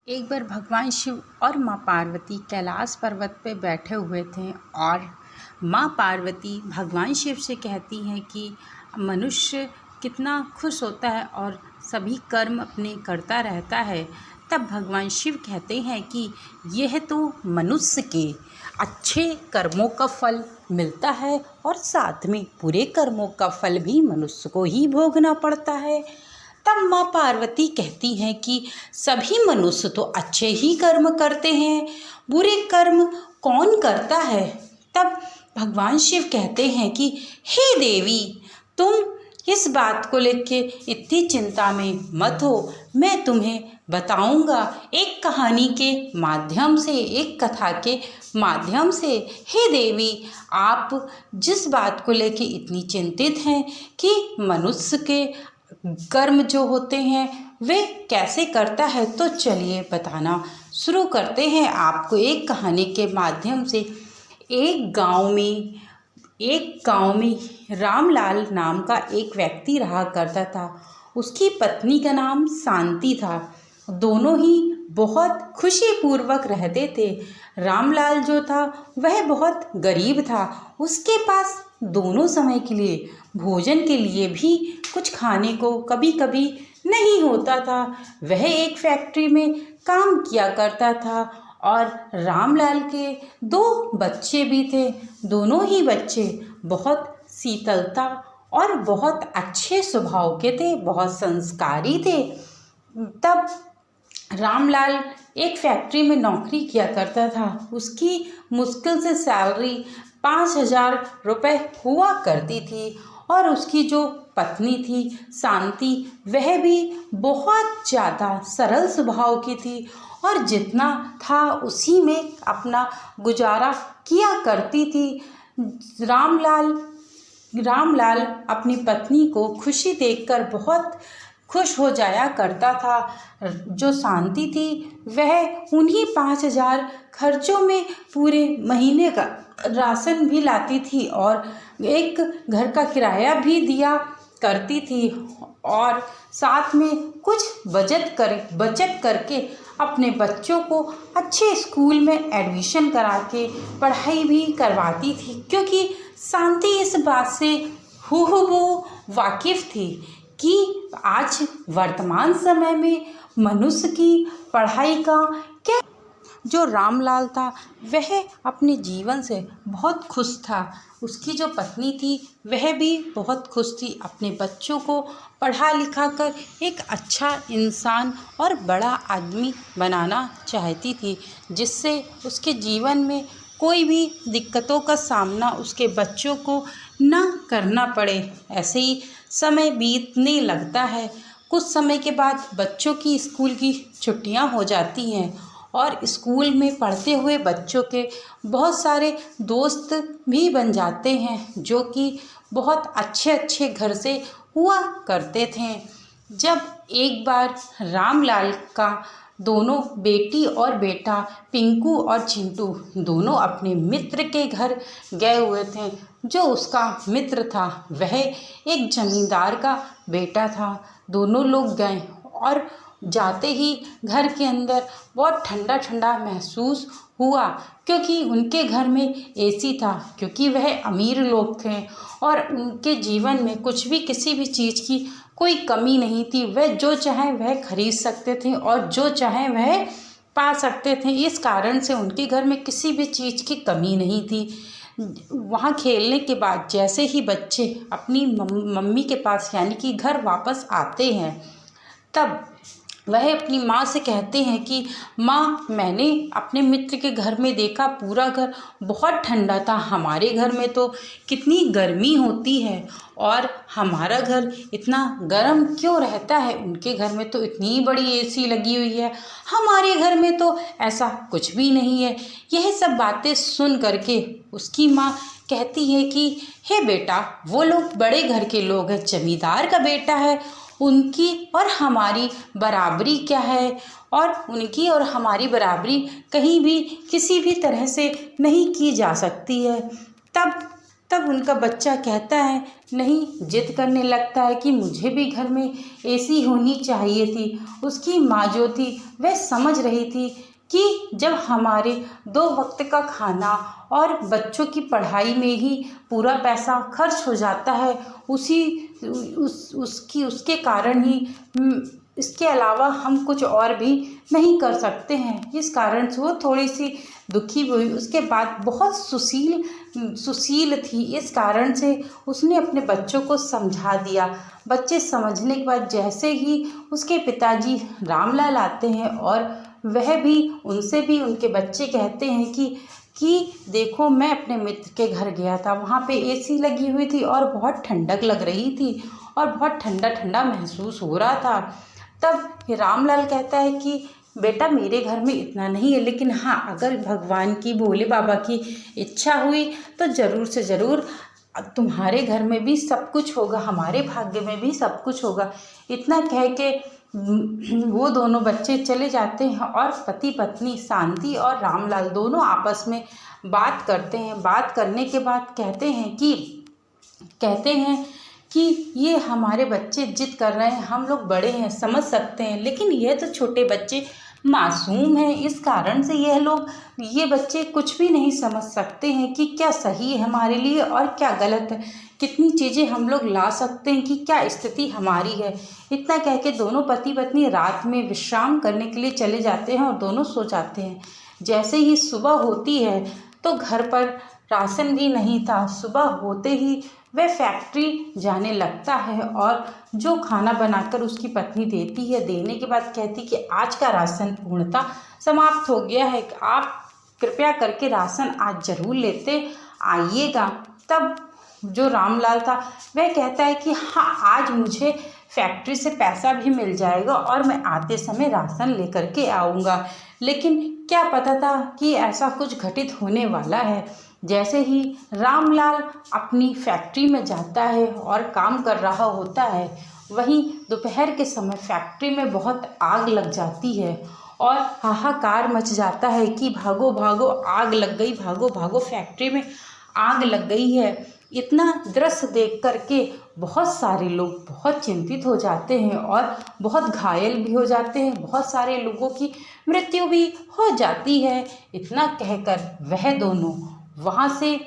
एक बार भगवान शिव और माँ पार्वती कैलाश पर्वत पे बैठे हुए थे और माँ पार्वती भगवान शिव से कहती हैं कि मनुष्य कितना खुश होता है और सभी कर्म अपने करता रहता है। तब भगवान शिव कहते हैं कि यह तो मनुष्य के अच्छे कर्मों का फल मिलता है और साथ में बुरे कर्मों का फल भी मनुष्य को ही भोगना पड़ता है। तब माँ पार्वती कहती हैं कि सभी मनुष्य तो अच्छे ही कर्म करते हैं, बुरे कर्म कौन करता है। तब भगवान शिव कहते हैं कि हे देवी, तुम इस बात को लेके इतनी चिंता में मत हो, मैं तुम्हें बताऊंगा एक कहानी के माध्यम से, एक कथा के माध्यम से। हे देवी, आप जिस बात को लेके इतनी चिंतित हैं कि मनुष्य के कर्म जो होते हैं वे कैसे करता है, तो चलिए बताना शुरू करते हैं आपको एक कहानी के माध्यम से। एक गांव में रामलाल नाम का एक व्यक्ति रहा करता था। उसकी पत्नी का नाम शांति था। दोनों ही बहुत खुशीपूर्वक रहते थे। रामलाल जो था वह बहुत गरीब था। उसके पास दोनों समय के लिए भोजन के लिए भी कुछ खाने को कभी कभी नहीं होता था। वह एक फैक्ट्री में काम किया करता था और रामलाल के 2 बच्चे भी थे। दोनों ही बच्चे बहुत शीतलता और बहुत अच्छे स्वभाव के थे, बहुत संस्कारी थे। तब रामलाल एक फैक्ट्री में नौकरी किया करता था। उसकी मुश्किल से सैलरी 5,000 रुपये हुआ करती थी और उसकी जो पत्नी थी शांति, वह भी बहुत ज़्यादा सरल स्वभाव की थी और जितना था उसी में अपना गुजारा किया करती थी। रामलाल अपनी पत्नी को खुशी देखकर बहुत खुश हो जाया करता था। जो शांति थी वह उन्हीं 5,000 खर्चों में पूरे महीने का राशन भी लाती थी और एक घर का किराया भी दिया करती थी और साथ में कुछ बचत करके अपने बच्चों को अच्छे स्कूल में एडमिशन करा के पढ़ाई भी करवाती थी, क्योंकि शांति इस बात से हूबहू वाकिफ़ थी कि आज वर्तमान समय में मनुष्य की पढ़ाई का क्या। जो रामलाल था वह अपने जीवन से बहुत खुश था। उसकी जो पत्नी थी वह भी बहुत खुश थी। अपने बच्चों को पढ़ा लिखा कर एक अच्छा इंसान और बड़ा आदमी बनाना चाहती थी, जिससे उसके जीवन में कोई भी दिक्कतों का सामना उसके बच्चों को ना करना पड़े। ऐसे ही समय बीतने लगता है। कुछ समय के बाद बच्चों की स्कूल की छुट्टियां हो जाती हैं और स्कूल में पढ़ते हुए बच्चों के बहुत सारे दोस्त भी बन जाते हैं, जो कि बहुत अच्छे घर से हुआ करते थे। जब एक बार रामलाल का दोनों बेटी और बेटा पिंकू और चिंटू दोनों अपने मित्र के घर गए हुए थे। जो उसका मित्र था वह एक जमींदार का बेटा था। दोनों लोग गए और जाते ही घर के अंदर बहुत ठंडा ठंडा महसूस हुआ, क्योंकि उनके घर में एसी था, क्योंकि वह अमीर लोग थे और उनके जीवन में कुछ भी किसी भी चीज़ की कोई कमी नहीं थी। वह जो चाहे वह खरीद सकते थे और जो चाहे वह पा सकते थे। इस कारण से उनके घर में किसी भी चीज़ की कमी नहीं थी। वहाँ खेलने के बाद जैसे ही बच्चे अपनी मम्मी के पास यानी कि घर वापस आते हैं, तब वह अपनी माँ से कहते हैं कि माँ, मैंने अपने मित्र के घर में देखा पूरा घर बहुत ठंडा था। हमारे घर में तो कितनी गर्मी होती है और हमारा घर इतना गर्म क्यों रहता है। उनके घर में तो इतनी बड़ी एसी लगी हुई है, हमारे घर में तो ऐसा कुछ भी नहीं है। यह सब बातें सुन करके उसकी माँ कहती है कि हे बेटा, वो लोग बड़े घर के लोग हैं, जमींदार का बेटा है, उनकी और हमारी बराबरी क्या है, और उनकी और हमारी बराबरी कहीं भी किसी भी तरह से नहीं की जा सकती है। तब तब उनका बच्चा कहता है, नहीं, जिद करने लगता है कि मुझे भी घर में एसी होनी चाहिए थी। उसकी माँ जो थी वह समझ रही थी कि जब हमारे 2 वक्त का खाना और बच्चों की पढ़ाई में ही पूरा पैसा खर्च हो जाता है, उसके कारण ही इसके अलावा हम कुछ और भी नहीं कर सकते हैं। इस कारण से वो थोड़ी सी दुखी हुई। उसके बाद बहुत सुशील थी, इस कारण से उसने अपने बच्चों को समझा दिया। बच्चे समझने के बाद जैसे ही उसके पिताजी रामलाल आते हैं और वह भी उनसे भी उनके बच्चे कहते हैं कि देखो, मैं अपने मित्र के घर गया था, वहाँ पे एसी लगी हुई थी और बहुत ठंडक लग रही थी और बहुत ठंडा ठंडा महसूस हो रहा था। तब रामलाल कहता है कि बेटा, मेरे घर में इतना नहीं है, लेकिन हाँ, अगर भगवान की, भोले बाबा की इच्छा हुई तो ज़रूर से ज़रूर तुम्हारे घर में भी सब कुछ होगा, हमारे भाग्य में भी सब कुछ होगा। इतना कह के वो दोनों बच्चे चले जाते हैं और पति पत्नी शांति और रामलाल दोनों आपस में बात करते हैं। बात करने के बाद कहते हैं कि ये हमारे बच्चे जिद कर रहे हैं, हम लोग बड़े हैं, समझ सकते हैं, लेकिन ये तो छोटे बच्चे मासूम हैं। इस कारण से ये बच्चे कुछ भी नहीं समझ सकते हैं कि क्या सही है हमारे लिए और क्या गलत है, कितनी चीज़ें हम लोग ला सकते हैं, कि क्या स्थिति हमारी है। इतना कह के दोनों पति पत्नी रात में विश्राम करने के लिए चले जाते हैं और दोनों सो जाते हैं। जैसे ही सुबह होती है तो घर पर राशन भी नहीं था। सुबह होते ही वह फैक्ट्री जाने लगता है और जो खाना बनाकर उसकी पत्नी देती है, देने के बाद कहती कि आज का राशन पूर्णतः समाप्त हो गया है, आप कृपया करके राशन आज ज़रूर लेते आइएगा। तब जो रामलाल था वह कहता है कि हाँ, आज मुझे फैक्ट्री से पैसा भी मिल जाएगा और मैं आते समय राशन लेकर के आऊँगा। लेकिन क्या पता था कि ऐसा कुछ घटित होने वाला है। जैसे ही रामलाल अपनी फैक्ट्री में जाता है और काम कर रहा होता है, वहीं दोपहर के समय फैक्ट्री में बहुत आग लग जाती है और हाहाकार मच जाता है कि भागो भागो, आग लग गई, भागो भागो, फैक्ट्री में आग लग गई है। इतना दृश्य देख करके बहुत सारे लोग बहुत चिंतित हो जाते हैं और बहुत घायल भी हो जाते हैं, बहुत सारे लोगों की मृत्यु भी हो जाती है। इतना कहकर वह दोनों वहाँ से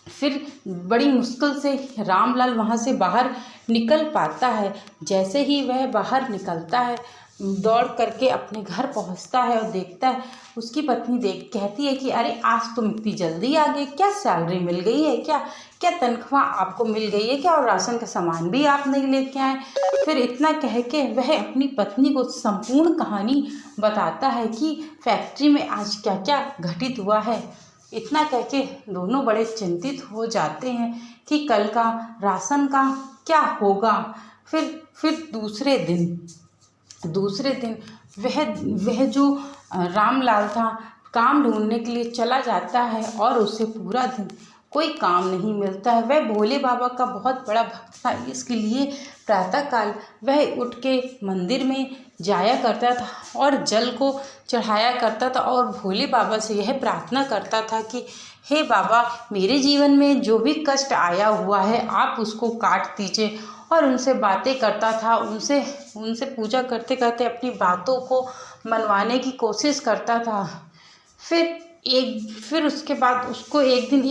फिर बड़ी मुश्किल से रामलाल वहाँ से बाहर निकल पाता है। जैसे ही वह बाहर निकलता है, दौड़ करके अपने घर पहुँचता है और देखता है, उसकी पत्नी कहती है कि अरे, आज तुम इतनी जल्दी आ गए, क्या सैलरी मिल गई है क्या, क्या तनख्वाह आपको मिल गई है क्या, और राशन का सामान भी आप नहीं लेके आए। फिर इतना कह के वह अपनी पत्नी को संपूर्ण कहानी बताता है कि फैक्ट्री में आज क्या क्या घटित हुआ है। इतना कह के दोनों बड़े चिंतित हो जाते हैं कि कल का राशन का क्या होगा। फिर दूसरे दिन वह जो रामलाल था काम ढूंढने के लिए चला जाता है और उसे पूरा दिन कोई काम नहीं मिलता है। वह भोले बाबा का बहुत बड़ा भक्त था, इसलिए प्रातःकाल वह उठ के मंदिर में जाया करता था और जल को चढ़ाया करता था और भोले बाबा से यह प्रार्थना करता था कि हे बाबा, मेरे जीवन में जो भी कष्ट आया हुआ है आप उसको काट दीजिए। और उनसे बातें करता था, उनसे पूजा करते करते अपनी बातों को मनवाने की कोशिश करता था। फिर उसके बाद उसको एक दिन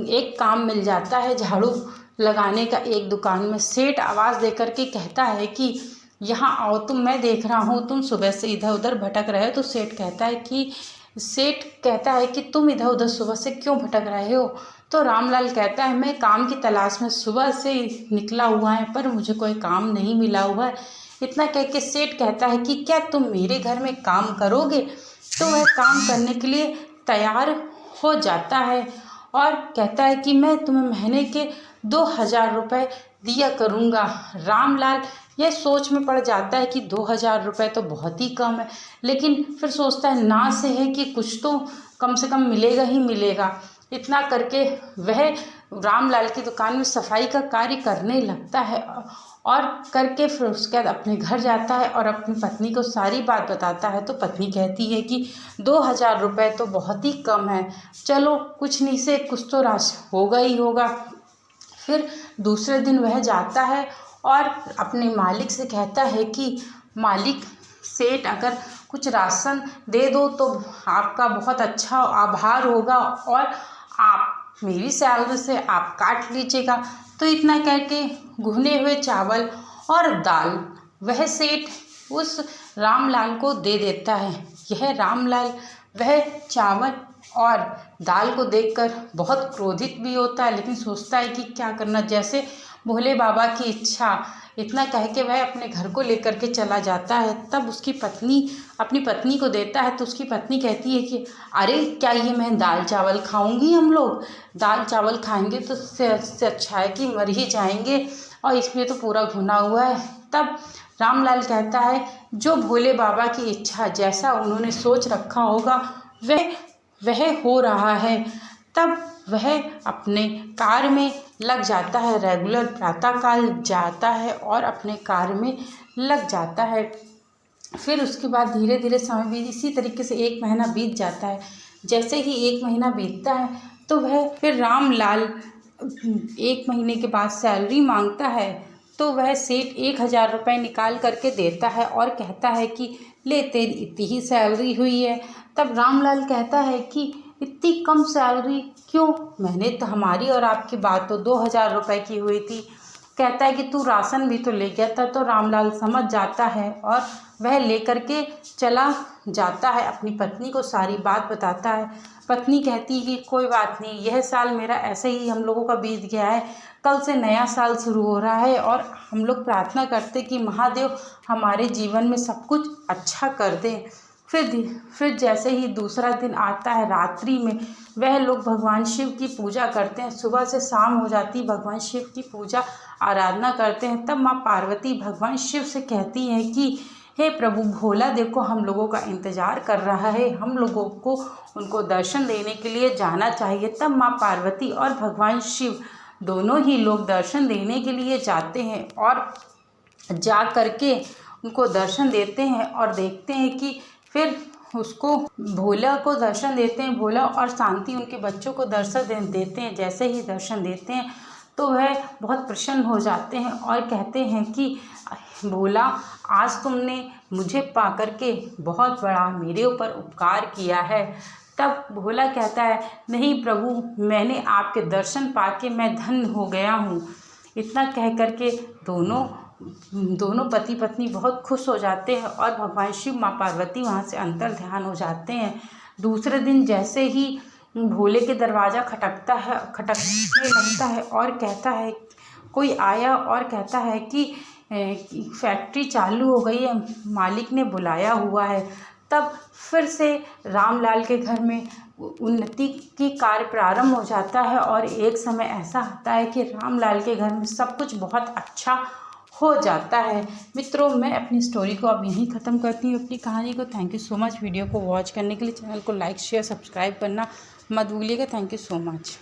एक काम मिल जाता है, झाड़ू लगाने का। एक दुकान में सेठ आवाज़ दे करके कहता है कि यहाँ आओ, मैं देख रहा हूँ तुम सुबह से इधर उधर भटक रहे हो। तो सेठ कहता है कि तुम इधर उधर सुबह से क्यों भटक रहे हो। तो रामलाल कहता है, मैं काम की तलाश में सुबह से निकला हुआ है, पर मुझे कोई काम नहीं मिला हुआ है। इतना कह के सेठ कहता है कि क्या तुम मेरे घर में काम करोगे। तो वह काम करने के लिए तैयार हो जाता है और कहता है कि मैं तुम्हें महीने के 2000 रुपये दिया करूँगा। रामलाल यह सोच में पड़ जाता है कि 2000 रुपये तो बहुत ही कम है, लेकिन फिर सोचता है ना से है कि कुछ तो कम से कम मिलेगा ही मिलेगा। इतना करके वह रामलाल की दुकान में सफाई का कार्य करने लगता है और करके फिर उसके बाद अपने घर जाता है और अपनी पत्नी को सारी बात बताता है। तो पत्नी कहती है कि 2,000 रुपये तो बहुत ही कम है, चलो कुछ नहीं से कुछ तो राशि होगा ही होगा। फिर दूसरे दिन वह जाता है और अपने मालिक से कहता है कि मालिक सेठ, अगर कुछ राशन दे दो तो आपका बहुत अच्छा आभार होगा और आप मेरी सैलरी से आप काट लीजिएगा। तो इतना करके भुने हुए चावल और दाल वह सेठ उस रामलाल को दे देता है। यह रामलाल वह चावल और दाल को देखकर बहुत क्रोधित भी होता है, लेकिन सोचता है कि क्या करना, जैसे भोले बाबा की इच्छा। इतना कह के वह अपने घर को लेकर के चला जाता है। तब उसकी पत्नी अपनी पत्नी को देता है तो उसकी पत्नी कहती है कि अरे क्या ये मैं दाल चावल खाऊंगी, हम लोग दाल चावल खाएंगे तो इससे अच्छा है कि मर ही जाएंगे, और इसमें तो पूरा भुना हुआ है। तब रामलाल कहता है जो भोले बाबा की इच्छा, जैसा उन्होंने सोच रखा होगा वह हो रहा है। तब वह अपने कार्य में लग जाता है, रेगुलर प्रातःकाल जाता है और अपने कार्य में लग जाता है। फिर उसके बाद धीरे धीरे समय बीत, इसी तरीके से 1 महीना बीत जाता है। जैसे ही 1 महीना बीतता है तो वह फिर रामलाल 1 महीने के बाद सैलरी मांगता है। तो वह सेठ 1,000 रुपये निकाल करके देता है और कहता है कि ले तेरी इतनी ही सैलरी हुई है। तब रामलाल कहता है कि इतनी कम सैलरी क्यों, मैंने तो हमारी और आपकी बात तो 2,000 रुपये की हुई थी। कहता है कि तू राशन भी तो ले गया था। तो रामलाल समझ जाता है और वह लेकर के चला जाता है, अपनी पत्नी को सारी बात बताता है। पत्नी कहती है कि कोई बात नहीं, यह साल मेरा ऐसे ही हम लोगों का बीत गया है, कल से नया साल शुरू हो रहा है और हम लोग प्रार्थना करते कि महादेव हमारे जीवन में सब कुछ अच्छा कर दें। फिर जैसे ही दूसरा दिन आता है, रात्रि में वह लोग भगवान शिव की पूजा करते हैं। सुबह से शाम हो जाती, भगवान शिव की पूजा आराधना करते हैं। तब माँ पार्वती भगवान शिव से कहती हैं कि हे प्रभु, भोला देखो हम लोगों का इंतज़ार कर रहा है, हम लोगों को उनको दर्शन देने के लिए जाना चाहिए। तब माँ पार्वती और भगवान शिव दोनों ही लोग दर्शन देने के लिए जाते हैं और जा करके उनको दर्शन देते हैं और देखते हैं कि फिर उसको भोला को दर्शन देते हैं। भोला और शांति उनके बच्चों को दर्शन देते हैं। जैसे ही दर्शन देते हैं तो वह बहुत प्रसन्न हो जाते हैं और कहते हैं कि भोला, आज तुमने मुझे पा करके बहुत बड़ा मेरे ऊपर उपकार किया है। तब भोला कहता है नहीं प्रभु, मैंने आपके दर्शन पाके मैं धन्य हो गया हूँ। इतना कह करके दोनों पति पत्नी बहुत खुश हो जाते हैं और भगवान शिव माँ पार्वती वहाँ से अंतर ध्यान हो जाते हैं। दूसरे दिन जैसे ही भोले के दरवाज़ा खटकने लगता है और कहता है, कोई आया और कहता है कि फैक्ट्री चालू हो गई है, मालिक ने बुलाया हुआ है। तब फिर से रामलाल के घर में उन्नति की कार्य प्रारंभ हो जाता है और एक समय ऐसा आता है कि रामलाल के घर में सब कुछ बहुत अच्छा हो जाता है। मित्रों, मैं अपनी स्टोरी को अब यहीं ख़त्म करती हूँ, अपनी कहानी को। Thank you so much video को वॉच करने के लिए। चैनल को लाइक शेयर सब्सक्राइब करना मत भूलिएगा। Thank you so much.